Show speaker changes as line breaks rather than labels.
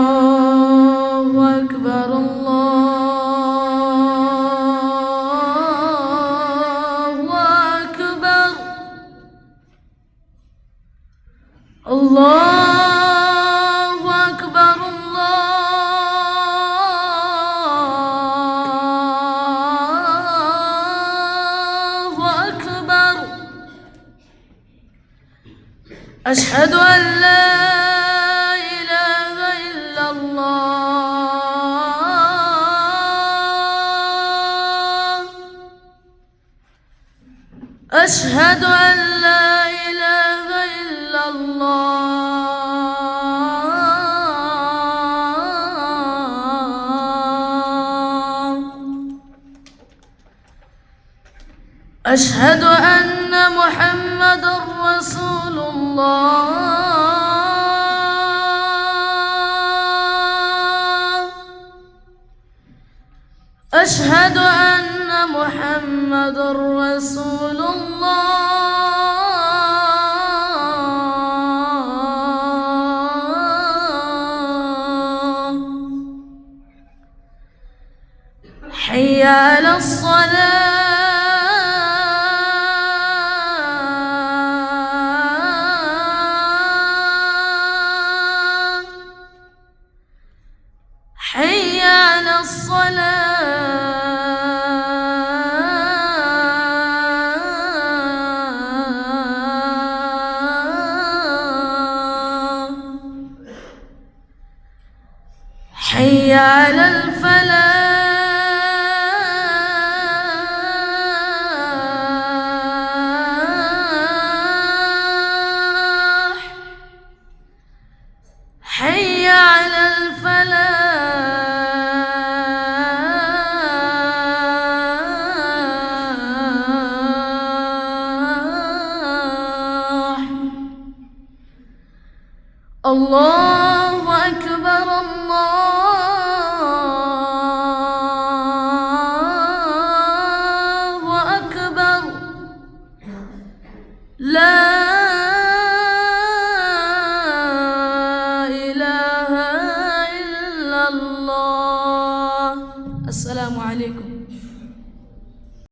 الله أكبر الله أكبر الله أكبر الله أكبر أشهد أن لا إله إلا الله أشهد أن لا إله إلا الله أشهد أن محمدًا رسول الله أشهد أن محمدًا رسول الله حي على الصلاة حي على الصلاة حي على الفلاح حي على الفلاح الله أكبر الله